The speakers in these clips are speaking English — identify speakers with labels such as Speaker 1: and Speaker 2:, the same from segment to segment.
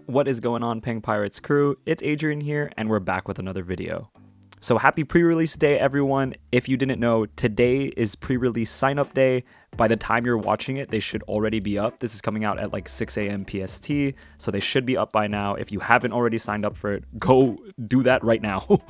Speaker 1: What is going on, Peng Pirates crew? It's Adrian here, and we're back with another video. So happy pre-release day, everyone. If you didn't know, today is pre-release sign-up day. By the time you're watching it, they should already be up. This is coming out at like 6 a.m. PST, so they should be up by now. If you haven't already signed up for it, go do that right now.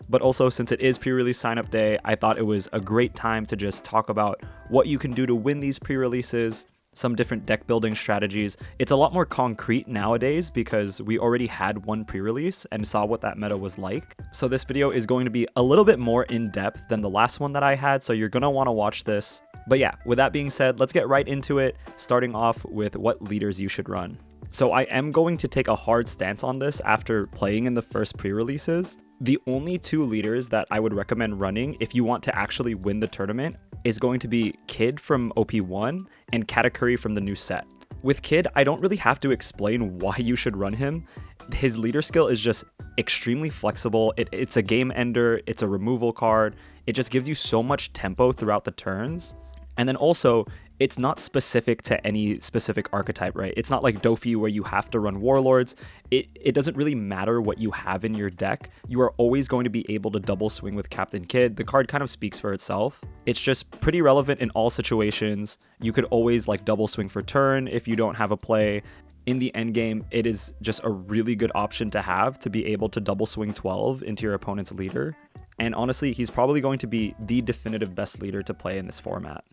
Speaker 1: But also, since it is pre-release sign-up day, I thought it was a great time to just talk about what you can do to win these pre-releases, some different deck building strategies. It's a lot more concrete nowadays because we already had one pre-release and saw what that meta was like. So this video is going to be a little bit more in depth than the last one that I had, so you're gonna want to watch this. But yeah, with that being said, let's get right into it, starting off with what leaders you should run. So I am going to take a hard stance on this after playing in the first pre-releases. The only two leaders that I would recommend running if you want to actually win the tournament is going to be Kid from OP1 and Katakuri from the new set. With Kid, I don't really have to explain why you should run him. His leader skill is just extremely flexible. It's a game ender, it's a removal card. It just gives you so much tempo throughout the turns. And then also, it's not specific to any specific archetype, right? It's not like Dofi where you have to run Warlords. It doesn't really matter what you have in your deck. You are always going to be able to double swing with Captain Kid. The card kind of speaks for itself. It's just pretty relevant in all situations. You could always like double swing for turn if you don't have a play. In the end game, it is just a really good option to have to be able to double swing 12 into your opponent's leader. And honestly, he's probably going to be the definitive best leader to play in this format.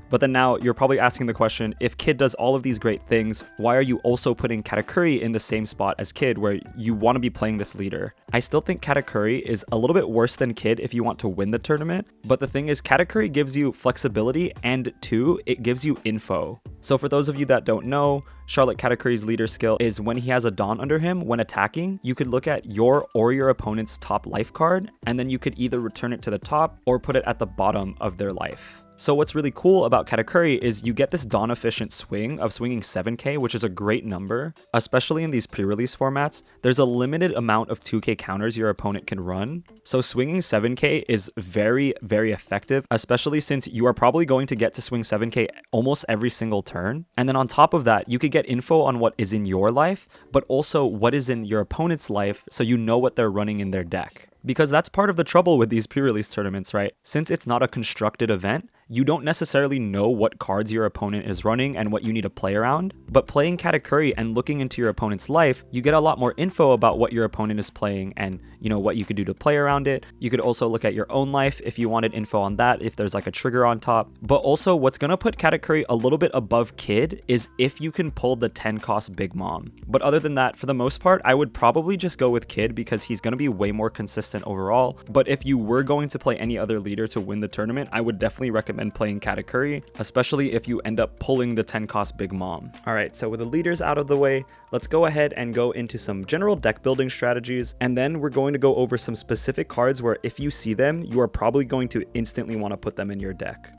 Speaker 1: But then now you're probably asking the question, if Kid does all of these great things, why are you also putting Katakuri in the same spot as Kid where you want to be playing this leader? I still think Katakuri is a little bit worse than Kid if you want to win the tournament, but the thing is Katakuri gives you flexibility and two, it gives you info. So for those of you that don't know, Charlotte Katakuri's leader skill is when he has a Dawn under him, when attacking, you could look at your or your opponent's top life card, and then you could either return it to the top or put it at the bottom of their life. So what's really cool about Katakuri is you get this Dawn efficient swing of swinging 7k, which is a great number, especially in these pre-release formats. There's a limited amount of 2k counters your opponent can run. So swinging 7k is very, very effective, especially since you are probably going to get to swing 7k almost every single turn. And then on top of that, you could get info on what is in your life, but also what is in your opponent's life so you know what they're running in their deck. Because that's part of the trouble with these pre-release tournaments, right? Since it's not a constructed event, you don't necessarily know what cards your opponent is running and what you need to play around. But playing Katakuri and looking into your opponent's life, you get a lot more info about what your opponent is playing and, you know, what you could do to play around it. You could also look at your own life if you wanted info on that, if there's like a trigger on top. But also what's gonna put Katakuri a little bit above Kid is if you can pull the 10 cost Big Mom. But other than that, for the most part, I would probably just go with Kid because he's gonna be way more consistent overall. But if you were going to play any other leader to win the tournament, I would definitely recommend playing Katakuri, especially if you end up pulling the 10 cost Big Mom. Alright, so with the leaders out of the way, let's go ahead and go into some general deck building strategies, and then we're going to go over some specific cards where if you see them, you are probably going to instantly want to put them in your deck.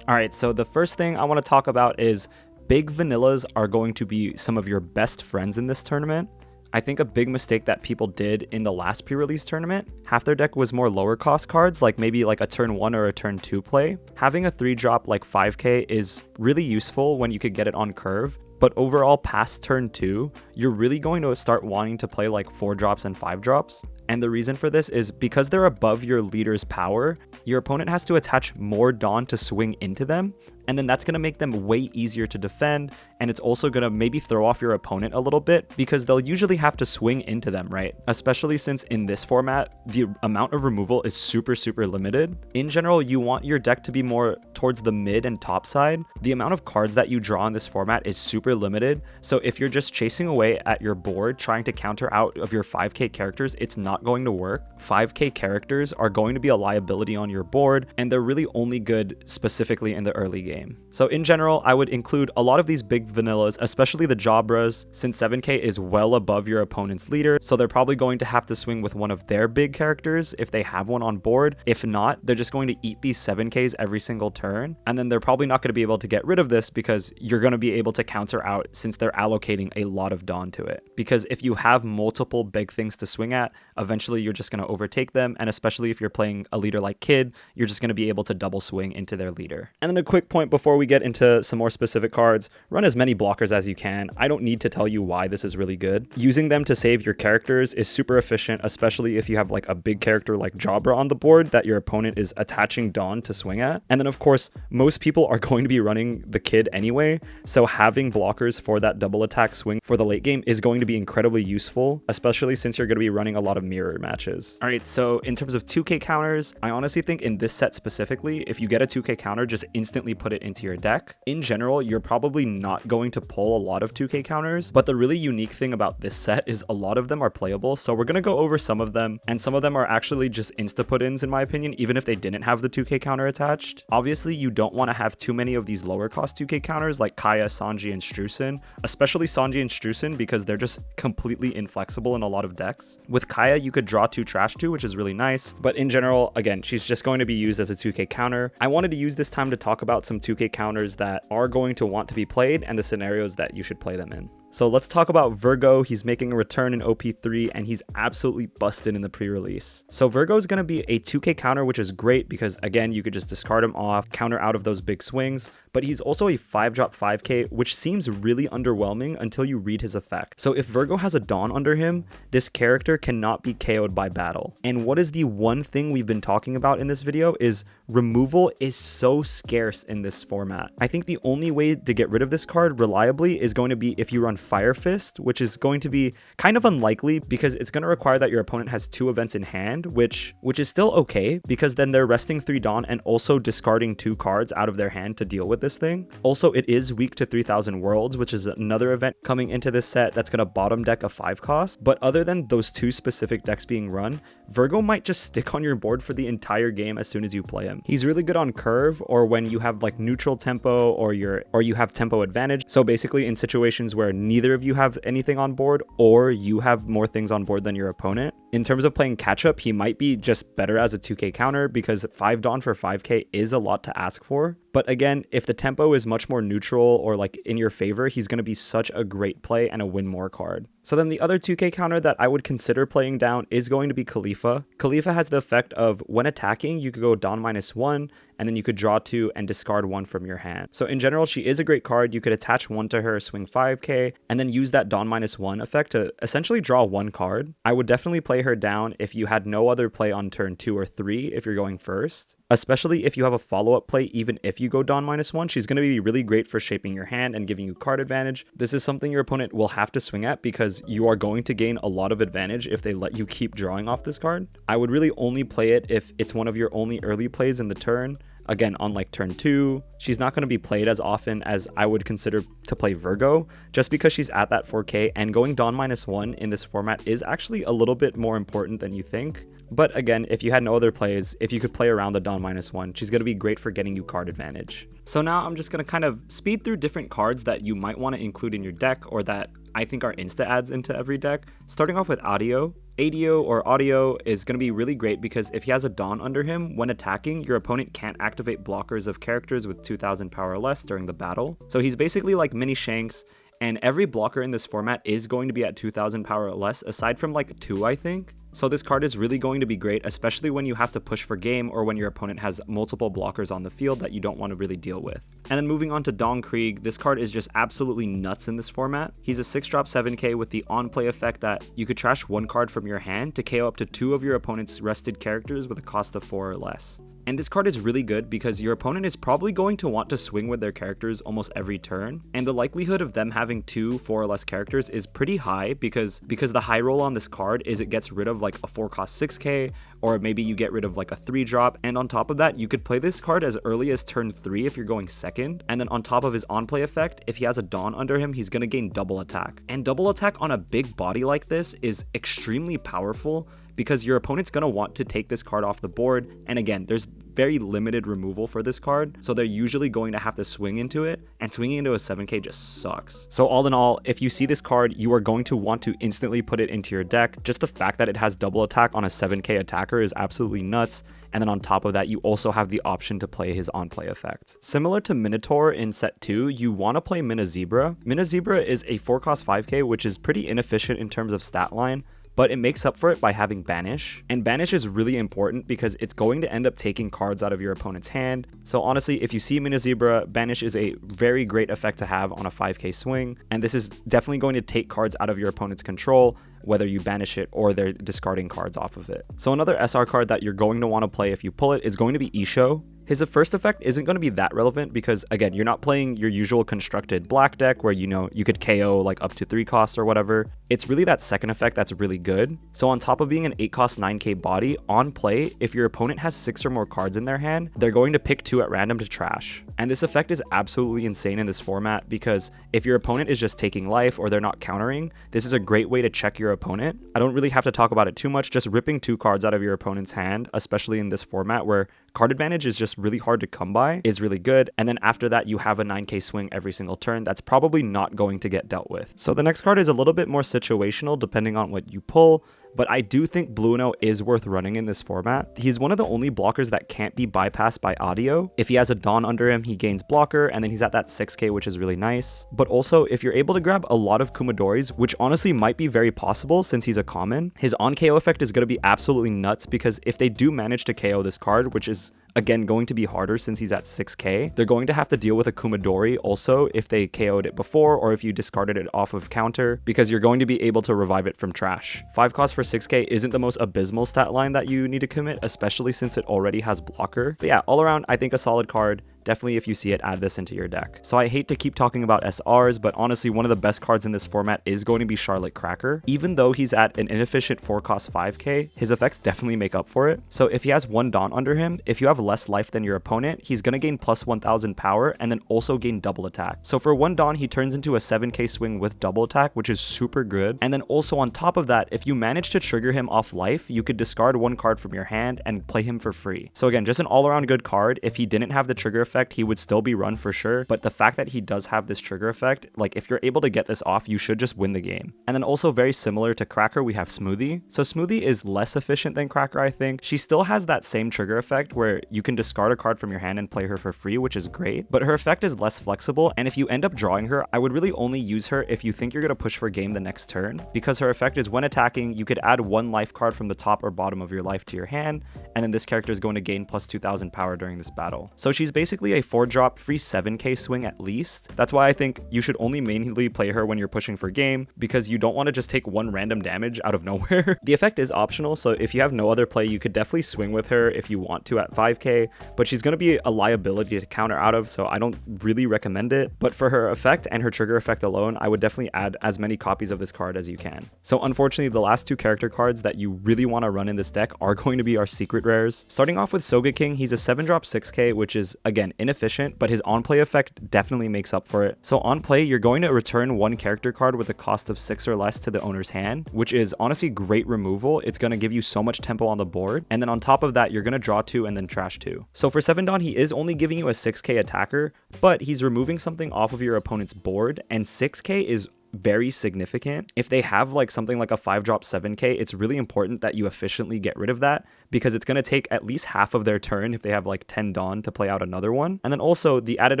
Speaker 1: Alright, so the first thing I want to talk about is big vanillas are going to be some of your best friends in this tournament. I think a big mistake that people did in the last pre-release tournament, half their deck was more lower cost cards, like maybe like a turn 1 or a turn 2 play. Having a 3-drop like 5k is really useful when you could get it on curve, but overall past turn 2, you're really going to start wanting to play like 4-drops and 5-drops. And the reason for this is because they're above your leader's power, your opponent has to attach more Dawn to swing into them, and then that's going to make them way easier to defend, and it's also going to maybe throw off your opponent a little bit because they'll usually have to swing into them, right? Especially since in this format, the amount of removal is super limited. In general, you want your deck to be more towards the mid and top side. The amount of cards that you draw in this format is super limited, so if you're just chasing away at your board trying to counter out of your 5k characters, it's not going to work. 5k characters are going to be a liability on your board, and they're really only good specifically in the early game. So in general, I would include a lot of these big vanillas, especially the Jabras, since 7k is well above your opponent's leader, so they're probably going to have to swing with one of their big characters if they have one on board. If not, they're just going to eat these 7ks every single turn, and then they're probably not going to be able to get rid of this because you're going to be able to counter out since they're allocating a lot of Dawn to it. Because if you have multiple big things to swing at, a eventually you're just going to overtake them, and especially if you're playing a leader like Kid, you're just going to be able to double swing into their leader. And then a quick point before we get into some more specific cards, run as many blockers as you can. I don't need to tell you why this is really good. Using them to save your characters is super efficient, especially if you have like a big character like Jabra on the board that your opponent is attaching Dawn to swing at. And then of course, most people are going to be running the Kid anyway, so having blockers for that double attack swing for the late game is going to be incredibly useful, especially since you're going to be running a lot of mirror matches. All right, so in terms of 2k counters, I honestly think in this set specifically, if you get a 2k counter, just instantly put it into your deck. In general, you're probably not going to pull a lot of 2k counters, but the really unique thing about this set is a lot of them are playable, so we're going to go over some of them, and some of them are actually just insta put-ins in my opinion, even if they didn't have the 2k counter attached. Obviously, you don't want to have too many of these lower cost 2k counters like Kaya, Sanji, and Strusen, especially Sanji and Strusen because they're just completely inflexible in a lot of decks. With Kaya, you could draw 2 Trash 2, which is really nice, but in general, again, she's just going to be used as a 2k counter. I wanted to use this time to talk about some 2k counters that are going to want to be played and the scenarios that you should play them in. So let's talk about Virgo. He's making a return in OP03 and he's absolutely busted in the pre-release. So Virgo is going to be a 2k counter, which is great because again, you could just discard him off, counter out of those big swings, but he's also a 5-drop 5k, which seems really underwhelming until you read his effect. So if Virgo has a Dawn under him, this character cannot be KO'd by battle. And what is the one thing we've been talking about in this video is removal is so scarce in this format. I think the only way to get rid of this card reliably is going to be if you run Fire Fist, which is going to be kind of unlikely because it's going to require that your opponent has 2 events in hand, which is still okay because then they're resting 3 Dawn and also discarding 2 cards out of their hand to deal with this thing. Also, it is weak to 3000 Worlds, which is another event coming into this set that's going to bottom deck a 5 cost. But other than those 2 specific decks being run, Virgo might just stick on your board for the entire game as soon as you play him. He's really good on curve or when you have like neutral tempo or you have tempo advantage. So basically in situations where neither of you have anything on board or you have more things on board than your opponent. In terms of playing catch up, he might be just better as a 2k counter because 5 Dawn for 5k is a lot to ask for. But again, if the tempo is much more neutral or like in your favor, he's going to be such a great play and a win more card. So then the other 2k counter that I would consider playing down is going to be Khalifa. Khalifa has the effect of when attacking, you could go Dawn -1 and then you could draw 2 and discard 1 from your hand. So in general, she is a great card. You could attach 1 to her, swing 5k, and then use that Dawn -1 effect to essentially draw 1 card. I would definitely play her down if you had no other play on turn 2 or 3 if you're going first. Especially if you have a follow-up play, even if you go Dawn -1, she's going to be really great for shaping your hand and giving you card advantage. This is something your opponent will have to swing at because you are going to gain a lot of advantage if they let you keep drawing off this card. I would really only play it if it's one of your only early plays in the turn. Again, on like turn 2, she's not going to be played as often as I would consider to play Virgo, just because she's at that 4k, and going Dawn -1 in this format is actually a little bit more important than you think. But again, if you had no other plays, if you could play around the Dawn -1, she's going to be great for getting you card advantage. So now I'm just going to kind of speed through different cards that you might want to include in your deck or that I think are insta adds into every deck. Starting off with Audio. Audio is going to be really great because if he has a Dawn under him, when attacking, your opponent can't activate blockers of characters with 2000 power or less during the battle. So he's basically like mini Shanks, and every blocker in this format is going to be at 2000 power or less, aside from like 2, I think. So this card is really going to be great, especially when you have to push for game or when your opponent has multiple blockers on the field that you don't want to really deal with. And then moving on to Dong Krieg, this card is just absolutely nuts in this format. He's a 6-drop 7k with the on-play effect that you could trash 1 card from your hand to KO up to 2 of your opponent's rested characters with a cost of 4 or less. And this card is really good because your opponent is probably going to want to swing with their characters almost every turn, and the likelihood of them having 2 4 or less characters is pretty high because the high roll on this card is it gets rid of like a 4 cost 6k, or maybe you get rid of like a 3 drop, and on top of that, you could play this card as early as turn 3 if you're going second, and then on top of his on-play effect, if he has a Dawn under him, he's going to gain double attack. And double attack on a big body like this is extremely powerful because your opponent's going to want to take this card off the board, and again, there's very limited removal for this card, so they're usually going to have to swing into it, and swinging into a 7k just sucks. So all in all, if you see this card, you are going to want to instantly put it into your deck. Just the fact that it has double attack on a 7k attacker is absolutely nuts, and then on top of that, you also have the option to play his on-play effect. Similar to Minotaur in set 2, you want to play Minazebra. Minazebra is a 4 cost 5k, which is pretty inefficient in terms of stat line, but it makes up for it by having Banish. And Banish is really important because it's going to end up taking cards out of your opponent's hand. So honestly, if you see Mina Zebra, Banish is a very great effect to have on a 5k swing, and this is definitely going to take cards out of your opponent's control, whether you banish it or they're discarding cards off of it. So another SR card that you're going to want to play if you pull it is going to be Isho. His first effect isn't going to be that relevant because, again, you're not playing your usual constructed black deck where, you know, you could KO like up to 3 costs or whatever. It's really that second effect that's really good. So on top of being an 8 cost 9k body, on play, if your opponent has 6 or more cards in their hand, they're going to pick 2 at random to trash. And this effect is absolutely insane in this format because if your opponent is just taking life or they're not countering, this is a great way to check your opponent. I don't really have to talk about it too much, just ripping 2 cards out of your opponent's hand, especially in this format where card advantage is just really hard to come by, is really good. And then after that, you have a 9k swing every single turn that's probably not going to get dealt with. So the next card is a little bit more situational depending on what you pull, but I do think Blueno is worth running in this format. He's one of the only blockers that can't be bypassed by audio. If he has a Dawn under him, he gains blocker, and then he's at that 6k, which is really nice. But also, if you're able to grab a lot of Kumadoris, which honestly might be very possible since he's a common, his on KO effect is going to be absolutely nuts because if they do manage to KO this card, which is again going to be harder since he's at 6k, they're going to have to deal with a Kumadori also if they KO'd it before or if you discarded it off of counter, because you're going to be able to revive it from trash. 5 cost for 6k isn't the most abysmal stat line that you need to commit, especially since it already has blocker. But yeah, all around, I think a solid card. Definitely, if you see it, add this into your deck. So I hate to keep talking about SRs, but honestly, one of the best cards in this format is going to be Charlotte Cracker. Even though he's at an inefficient 4 cost 5k, his effects definitely make up for it. So if he has 1 Daunt under him, if you have less life than your opponent, he's going to gain plus 1000 power and then also gain double attack. So for 1 Daunt, he turns into a 7k swing with double attack, which is super good. And then also on top of that, if you manage to trigger him off life, you could discard 1 card from your hand and play him for free. So again, just an all-around good card. If he didn't have the trigger effect, he would still be run for sure, but the fact that he does have this trigger effect, like if you're able to get this off, you should just win the game. And then also very similar to Cracker, we have Smoothie. So Smoothie is less efficient than Cracker, I think. She still has that same trigger effect where you can discard a card from your hand and play her for free, which is great, but her effect is less flexible, and if you end up drawing her, I would really only use her if you think you're going to push for game the next turn, because her effect is when attacking, you could add 1 life card from the top or bottom of your life to your hand, and then this character is going to gain plus 2000 power during this battle. So she's basically a 4-drop free 7k swing at least. That's why I think you should only mainly play her when you're pushing for game, because you don't want to just take 1 random damage out of nowhere. The effect is optional, so if you have no other play, you could definitely swing with her if you want to at 5k, but she's going to be a liability to counter out of, so I don't really recommend it. But for her effect and her trigger effect alone, I would definitely add as many copies of this card as you can. So unfortunately, the last 2 character cards that you really want to run in this deck are going to be our secret rares. Starting off with Sogeking, he's a 7-drop 6k, which is again inefficient, but his on-play effect definitely makes up for it. So on play, you're going to return 1 character card with a cost of 6 or less to the owner's hand, which is honestly great removal. It's going to give you so much tempo on the board, and then on top of that, you're going to draw 2 and then trash 2. So for 7 Dawn, he is only giving you a 6k attacker, but he's removing something off of your opponent's board, and 6k is very significant. If they have like something like a 5-drop 7k, it's really important that you efficiently get rid of that, because it's going to take at least half of their turn if they have like 10 Dawn to play out another one. And then also the added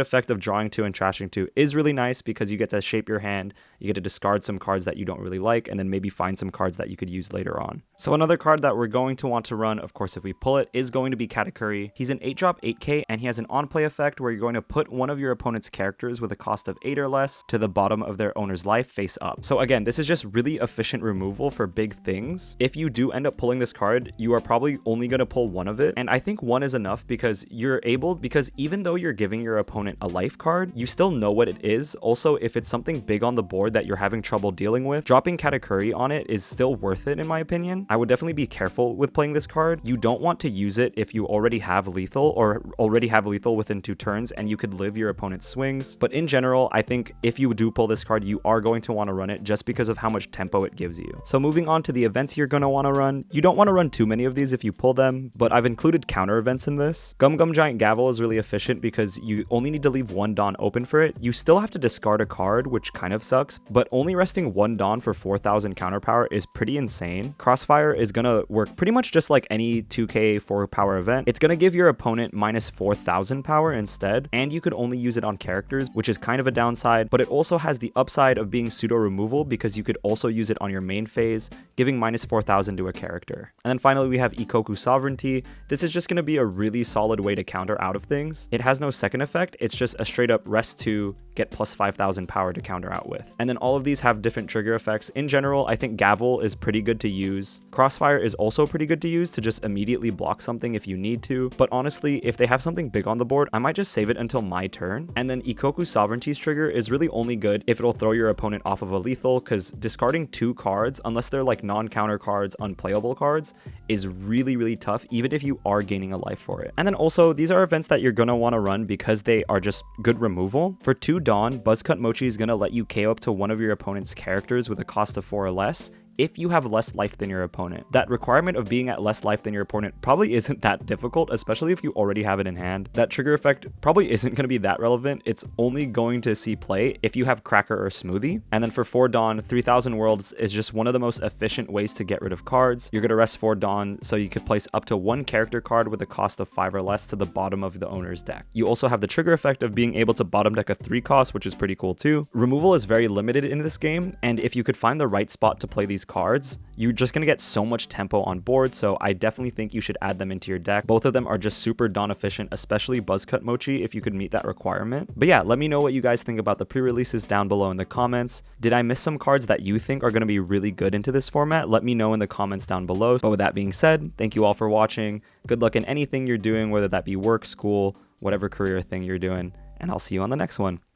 Speaker 1: effect of drawing 2 and trashing 2 is really nice because you get to shape your hand, you get to discard some cards that you don't really like, and then maybe find some cards that you could use later on. So another card that we're going to want to run, of course if we pull it, is going to be Katakuri. He's an 8-drop 8k, and he has an on-play effect where you're going to put one of your opponent's characters with a cost of 8 or less to the bottom of their owner's life face up. So again, this is just really efficient removal for big things. If you do end up pulling this card, you are probably only going to pull 1 of it, and I think 1 is enough because even though you're giving your opponent a life card, you still know what it is. Also, if it's something big on the board that you're having trouble dealing with, dropping Katakuri on it is still worth it in my opinion. I would definitely be careful with playing this card. You don't want to use it if you already have lethal or already have lethal within 2 turns and you could live your opponent's swings, but in general, I think if you do pull this card, you are going to want to run it just because of how much tempo it gives you. So moving on to the events you're going to want to run, you don't want to run too many of these if you pull them, but I've included counter events in this. Gum Gum Giant Gavel is really efficient because you only need to leave 1 Dawn open for it. You still have to discard a card, which kind of sucks, but only resting 1 Dawn for 4000 counter power is pretty insane. Crossfire is going to work pretty much just like any 2k 4 power event. It's going to give your opponent minus 4000 power instead, and you could only use it on characters, which is kind of a downside, but it also has the upside of being being pseudo removal because you could also use it on your main phase, giving minus 4,000 to a character. And then finally we have Ikoku Sovereignty. This is just going to be a really solid way to counter out of things. It has no second effect, it's just a straight up rest 2, get plus 5,000 power to counter out with. And then all of these have different trigger effects. In general, I think Gavel is pretty good to use. Crossfire is also pretty good to use to just immediately block something if you need to, but honestly, if they have something big on the board, I might just save it until my turn. And then Ikoku Sovereignty's trigger is really only good if it'll throw your opponent off of a lethal, because discarding 2 cards, unless they're like non-counter cards, unplayable cards, is really tough, even if you are gaining a life for it. And then also, these are events that you're gonna want to run because they are just good removal. For 2 Dawn, Buzzcut Mochi is gonna let you KO up to one of your opponent's characters with a cost of 4 or less if you have less life than your opponent. That requirement of being at less life than your opponent probably isn't that difficult, especially if you already have it in hand. That trigger effect probably isn't going to be that relevant. It's only going to see play if you have Cracker or Smoothie. And then for 4 Dawn, 3000 Worlds is just one of the most efficient ways to get rid of cards. You're going to rest 4 Dawn so you could place up to 1 character card with a cost of 5 or less to the bottom of the owner's deck. You also have the trigger effect of being able to bottom deck a 3 cost, which is pretty cool too. Removal is very limited in this game, and if you could find the right spot to play these cards, you're just going to get so much tempo on board, so I definitely think you should add them into your deck. Both of them are just super Dawn efficient, especially Buzzcut Mochi if you could meet that requirement. But yeah, let me know what you guys think about the pre-releases down below in the comments. Did I miss some cards that you think are going to be really good into this format? Let me know in the comments down below. But with that being said, thank you all for watching. Good luck in anything you're doing, whether that be work, school, whatever career thing you're doing, and I'll see you on the next one.